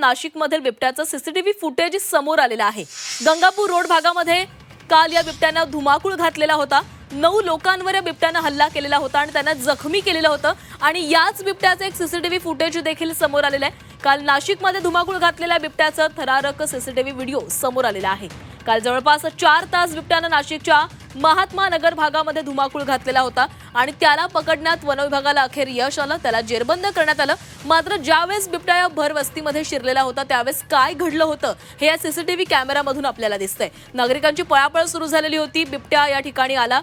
नाशिकमधील बिबट्याचं CCTV footage समोर आलेलं आहे। गंगापूर रोड भागामध्ये काल या बिबट्यानं धुमाकूळ घातलेला होता। 9 लोकांवर या बिबट्यानं हल्ला केलेला होता आणि त्यांना जखमी केलेलं होतं आणि याच बिबट्याचं एक सीसीटीव्ही फुटेज देखील समोर आलेलं आहे। काल नाशिकमध्ये धुमाकूळ घातलेल्या बिबट्याचं थरारक सीसीटीव्ही व्हिडिओ समोर आलेला आहे। काल जवळपास 4 तास बिबट्यानं नाशिकच्या महात्मा नगर भागामध्ये धुमाकूळ घातलेला होता आणि त्याला पकडण्यात वन विभागाला अखेर यश आलं। त्याला जेरबंद करण्यात आलं। मात्र ज्यावेळेस बिबट्या या भरवस्तीमध्ये शिरलेला होता त्यावेळेस काय घडलं होतं हे या सीसीटीव्ही कॅमेरामधून आपल्याला दिसतंय। नागरिकांची पळापळ सुरू झालेली होती। बिबट्या या ठिकाणी आला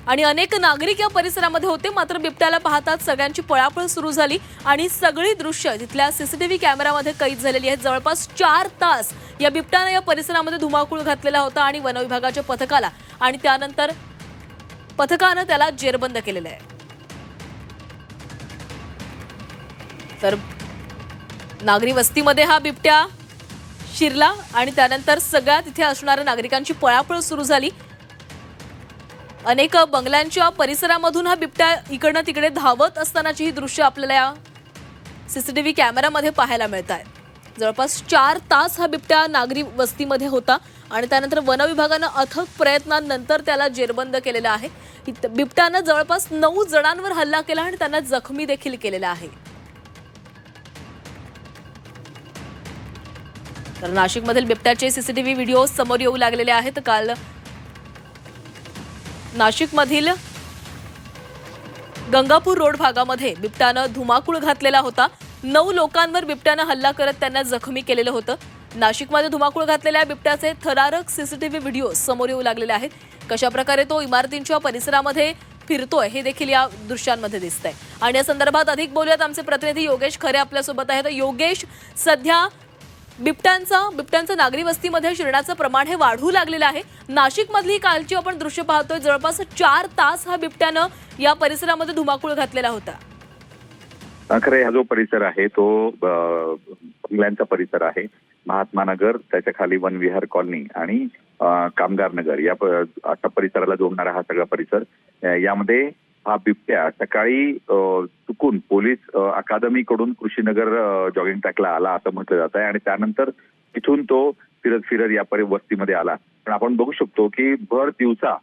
आणि अनेक नागरिक या परिसरामध्ये होते। मात्र बिबट्याला पाहताच सगळ्यांची पळापळ सुरू झाली आणि सगळी दृश्य तिथल्या सीसीटीव्ही कॅमेरामध्ये कैद झालेली आहेत। जवळपास 4 तास या बिबट्याने या परिसरामध्ये धुमाकूळ घातलेला होता आणि वन विभागाच्या पथकाला आणि त्यानंतर पथकानं त्याला जेरबंद केलेलं आहे। तर नागरी वस्तीमध्ये हा बिबट्या शिरला आणि त्यानंतर सगळ्या तिथे असणाऱ्या नागरिकांची पळापळ सुरू झाली। अनेक बंगल्यांच्या परिसरामधून हा बिबट्या इकडनं तिकडे धावत असतानाची ही दृश्य आपल्याला या सीसीटीव्ही कॅमेरामध्ये पाहायला मिळतात। जवळपास 4 तास हा बिबट्या नागरी वस्तीमध्ये होता आणि त्यानंतर वन विभागानं अथक प्रयत्नांनंतर त्याला जेरबंद केलेलं आहे। बिबट्यानं जवळपास 9 जणांवर हल्ला केला आणि त्यांना जखमी देखील केलेला आहे। तर नाशिकमधील बिबट्याचे सीसीटीव्ही व्हिडिओ समोर येऊ लागलेले आहेत। काल नाशिकमधील गंगापूर रोड भागामध्ये बिबट्यानं धुमाकूळ घातलेला होता। 9 लोकांवर बिबट्यानं हल्ला करत त्यांना जखमी केलेलं होतं। नाशिकमध्ये धुमाकूळ घातलेल्या बिबट्याचे थरारक सीसीटीव्ही व्हिडिओ समोर येऊ लागलेले आहेत। कशा प्रकारे तो इमारतींच्या परिसरामध्ये फिरतोय हे देखील या दृश्यांमध्ये दिसतंय आणि या संदर्भात अधिक बोलूयात आमचे प्रतिनिधी योगेश खरे आपल्या सोबत आहेत। योगेश, सध्या बिबट्यांचं नागरी वस्तीमध्ये शिरण्याचं प्रमाण हे वाढू लागलेलं आहे। नाशिकमधली कालची आपण दृश्य पाहतोय। जवळपास 4 तास हा बिबट्यानं या परिसरामध्ये धुमाकूळ घातलेला होता। खरे हा जो परिसर आहे तो बंगल्यांचा परिसर आहे। महात्मा नगर, त्याच्या खाली वन विहार कॉलनी आणि कामगार नगर या अशा परिसराला जोडणारा हा सगळा परिसर। यामध्ये हा बिबट्या सकाळी चुकून पोलीस अकादमीकडून कृषीनगर जॉगिंग ट्रॅकला आला असं म्हटलं जात आहे आणि त्यानंतर तिथून तो फिरत फिरत या वस्तीमध्ये आला। पण आपण बघू शकतो की भर दिवसा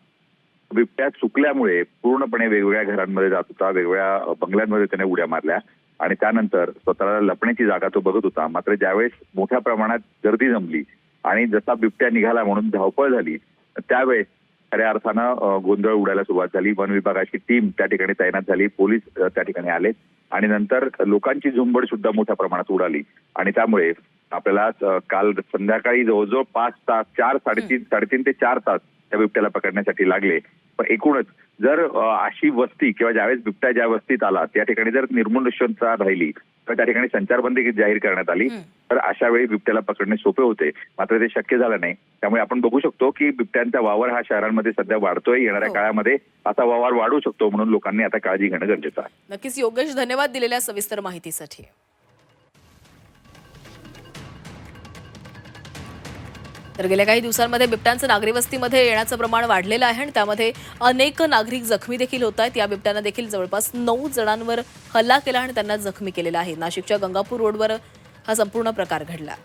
बिबट्या चुकल्यामुळे पूर्णपणे वेगवेगळ्या घरांमध्ये जात होता, वेगवेगळ्या बंगल्यांमध्ये त्याने उड्या मारल्या आणि त्यानंतर स्वतःला लपण्याची जागा तो बघत होता। मात्र ज्यावेळेस मोठ्या प्रमाणात गर्दी जमली आणि जसा बिबट्या निघाला म्हणून धावपळ झाली त्यावेळेस खऱ्या अर्थानं गोंधळ उडायला सुरुवात झाली। वन विभागाची टीम त्या ठिकाणी तैनात झाली, पोलीस त्या ठिकाणी आले आणि नंतर लोकांची झुंबड सुद्धा मोठ्या प्रमाणात उडाली आणि त्यामुळे आपल्याला काल संध्याकाळी जवळजवळ 5 तास 3.5 ते 4 तास त्या बिबट्याला पकडण्यासाठी लागले। पण एकूणच जर अशी वस्ती किंवा ज्यावेळेस बिबट्या ज्या वस्तीत आला त्या ठिकाणी जर निर्मनुष्यता राहिली तर त्या ठिकाणी संचारबंदी जाहीर करण्यात आली तर अशा वेळी बिबट्याला पकडणे सोपे होते। मात्र ते शक्य झालं नाही। त्यामुळे आपण बघू शकतो की बिबट्यांचा वावर हा शहरांमध्ये सध्या वाढतोय। येणाऱ्या काळामध्ये असा वावर वाढू शकतो, म्हणून लोकांनी आता काळजी घेणं गरजेचं आहे। नक्कीच योगेश, धन्यवाद दिलेल्या सविस्तर माहितीसाठी। तर गेल्या काही दिवसांमध्ये बिबट्यांचं नागरी वस्तीमध्ये येण्याचं प्रमाण वाढलेलं आहे आणि त्यामध्ये अनेक नागरिक जखमी देखील होत आहेत। या बिबट्यानं देखील जवळपास 9 जणांवर हल्ला केला आणि त्यांना जखमी केलेला आहे। नाशिकच्या गंगापूर रोडवर हा संपूर्ण प्रकार घडला।